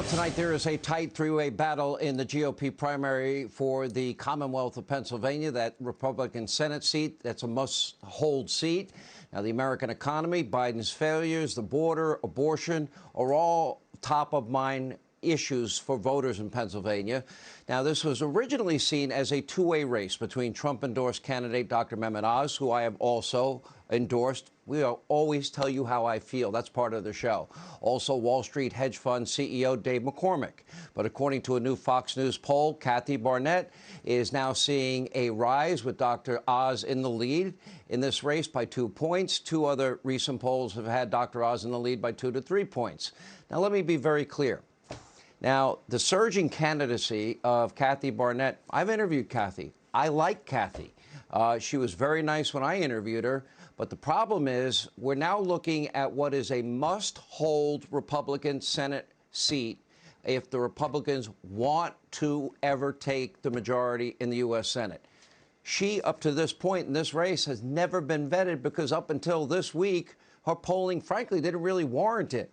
Tonight, there is a tight three-way battle in the GOP primary for the Commonwealth of Pennsylvania, that Republican Senate seat. That's a must-hold seat. Now, the American economy, Biden's failures, the border, abortion are all top-of-mind issues for voters in Pennsylvania. Now, this was originally seen as a two-way race between Trump-endorsed candidate Dr. Mehmet Oz, who I have also endorsed. We'll always tell you how I feel. That's part of the show. Also, Wall Street hedge fund CEO Dave McCormick. But according to a new Fox News poll, Kathy Barnett is now seeing a rise with Dr. Oz in the lead in this race by 2 points. Two other recent polls have had Dr. Oz in the lead by 2 to 3 points. Now, let me be very clear. Now, the surging candidacy of Kathy Barnett, I've interviewed Kathy. I like Kathy. She was very nice when I interviewed her. But the problem is we're now looking at what is a must-hold Republican Senate seat if the Republicans want to ever take the majority in the U.S. Senate. She, up to this point in this race, has never been vetted because up until this week, her polling, frankly, didn't really warrant it.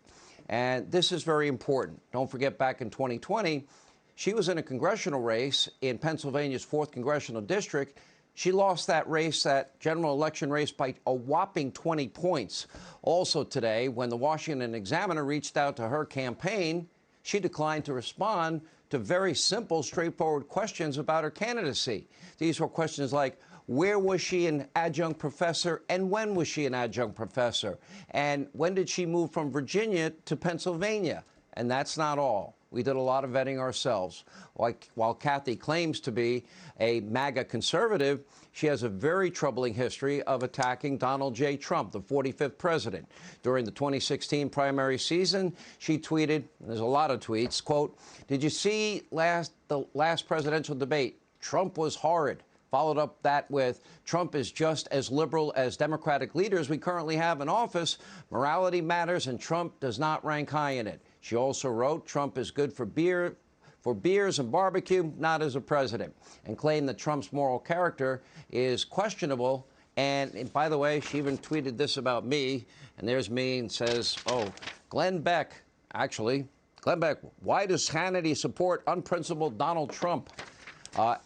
And this is very important. Don't forget, back in 2020, she was in a congressional race in Pennsylvania's 4th congressional district. She lost that race, that general election race, by a whopping 20 points. Also today, when the Washington Examiner reached out to her campaign, she declined to respond to very simple, straightforward questions about her candidacy. These were questions like, where was she an adjunct professor, and when was she an adjunct professor? And when did she move from Virginia to Pennsylvania? And that's not all. We did a lot of vetting ourselves. While Kathy claims to be a MAGA conservative, she has a very troubling history of attacking Donald J. Trump, the 45th president. During the 2016 primary season, she tweeted, and there's a lot of tweets, quote, "Did you see the last presidential debate? Trump was horrid." Followed up that with, "Trump is just as liberal as Democratic leaders we currently have in office. Morality matters, and Trump does not rank high in it." She also wrote, "Trump is good for beers and barbecue, not as a president," and claimed that Trump's moral character is questionable. And by the way, she even tweeted this about me, and there's me, and says, "Oh, Glenn Beck, why does Hannity support unprincipled Donald Trump?"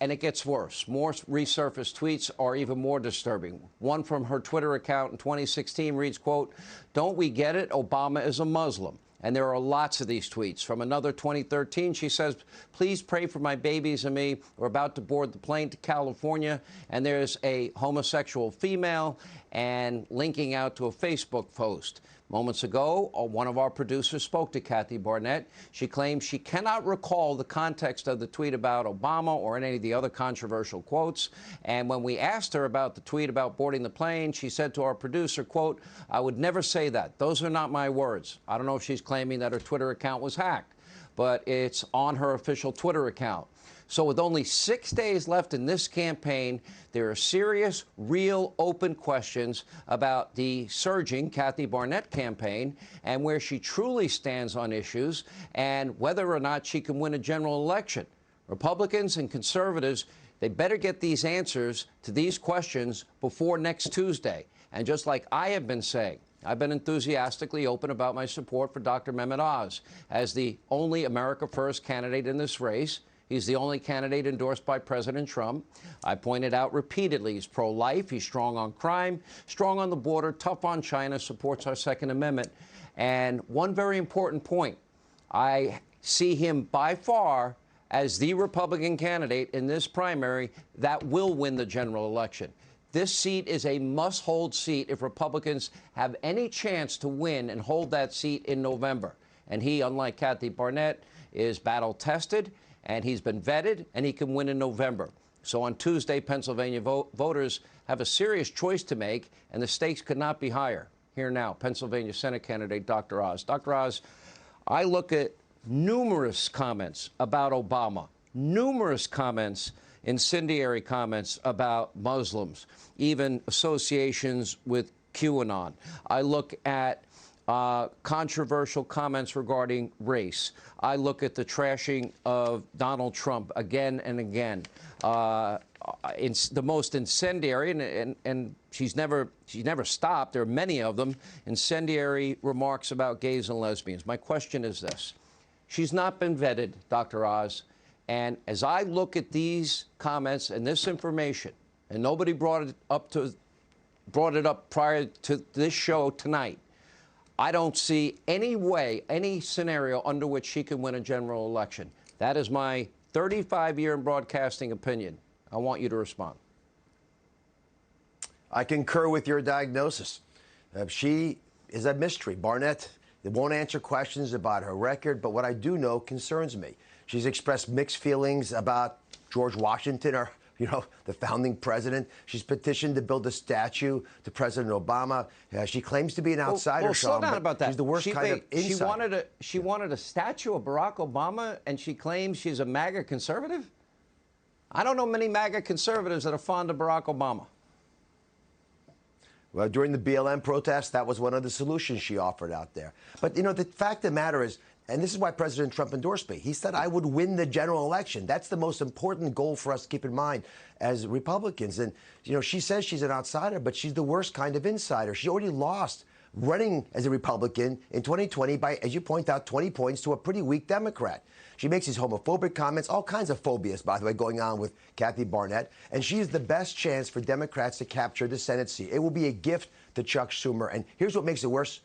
And it gets worse. More resurfaced tweets are even more disturbing. One from her Twitter account in 2016 reads, quote, "Don't we get it? Obama is a Muslim." And there are lots of these tweets. From another 2013, she says, "Please pray for my babies and me. We're about to board the plane to California." And there's a homosexual female and linking out to a Facebook post. Moments ago, one of our producers spoke to Kathy Barnett. She claims she cannot recall the context of the tweet about Obama or any of the other controversial quotes. And when we asked her about the tweet about boarding the plane, she said to our producer, quote, "I would never say that. Those are not my words." I don't know if she's claiming that her Twitter account was hacked, but it's on her official Twitter account. So with only 6 days left in this campaign, there are serious, real, open questions about the surging Kathy Barnett campaign and where she truly stands on issues and whether or not she can win a general election. Republicans and conservatives, they better get these answers to these questions before next Tuesday. And just like I have been saying, I've been enthusiastically open about my support for Dr. Mehmet Oz as the only America First candidate in this race. He's the only candidate endorsed by President Trump. I pointed out repeatedly he's pro-life, he's strong on crime, strong on the border, tough on China, supports our Second Amendment. And one very important point, I see him by far as the Republican candidate in this primary that will win the general election. This seat is a must-hold seat if Republicans have any chance to win and hold that seat in November. And he, unlike Kathy Barnett, is battle-tested, and he's been vetted, and he can win in November. So on Tuesday, Pennsylvania voters have a serious choice to make, and the stakes could not be higher. Here now, Pennsylvania Senate candidate Dr. Oz. Dr. Oz, I look at numerous comments about Obama, numerous comments, incendiary comments about Muslims, even associations with QAnon. I look at controversial comments regarding race. I look at the trashing of Donald Trump again and again. The most incendiary, and she's never stopped. There are many of them, incendiary remarks about gays and lesbians. My question is this. She's not been vetted, Dr. Oz. And as I look at these comments and this information, and nobody brought it up prior to this show tonight, I don't see any way, any scenario under which she can win a general election. That is my 35-year in broadcasting opinion. I want you to respond. I concur with your diagnosis. She is a mystery. Barnett won't answer questions about her record, but what I do know concerns me. She's expressed mixed feelings about George Washington, or the founding president. She's petitioned to build a statue to President Obama. She claims to be an outsider, well, slow Sean, down about that. She's the worst kind of insider. She wanted a statue of Barack Obama, and she claims she's a MAGA conservative? I don't know many MAGA conservatives that are fond of Barack Obama. Well, during the BLM protests, that was one of the solutions she offered out there. But, the fact of the matter is, and this is why President Trump endorsed me. He said I would win the general election. That's the most important goal for us to keep in mind as Republicans. And, she says she's an outsider, but she's the worst kind of insider. She already lost running as a Republican in 2020 by, as you point out, 20 points to a pretty weak Democrat. She makes these homophobic comments, all kinds of phobias, by the way, going on with Kathy Barnett. And she is the best chance for Democrats to capture the Senate seat. It will be a gift to Chuck Schumer. And here's what makes it worse.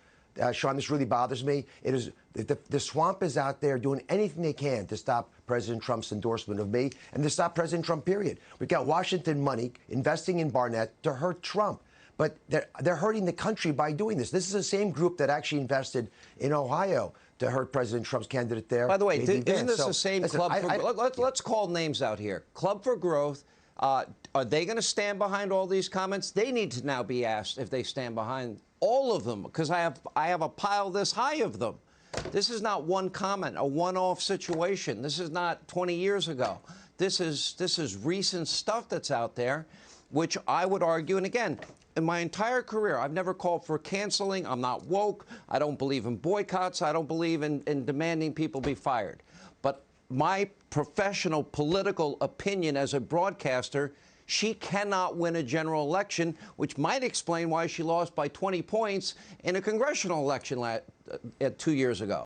Sean, this really bothers me. It is the swamp is out there doing anything they can to stop President Trump's endorsement of me and to stop President Trump, period. We've got Washington money investing in Barnett to hurt Trump. But they're hurting the country by doing this. This is the same group that actually invested in Ohio to hurt President Trump's candidate there. By the way, isn't this the same Club for Growth? Let's call names out here. Club for Growth, are they going to stand behind all these comments? They need to now be asked if they stand behind all of them, because I have a pile this high of them. This is not one comment, a one-off situation. This is not 20 years ago. This is recent stuff that's out there, which I would argue, and again, in my entire career, I've never called for canceling. I'm not woke. I don't believe in boycotts. I don't believe in demanding people be fired. But my professional political opinion as a broadcaster, she cannot win a general election, which might explain why she lost by 20 points in a congressional election 2 years ago.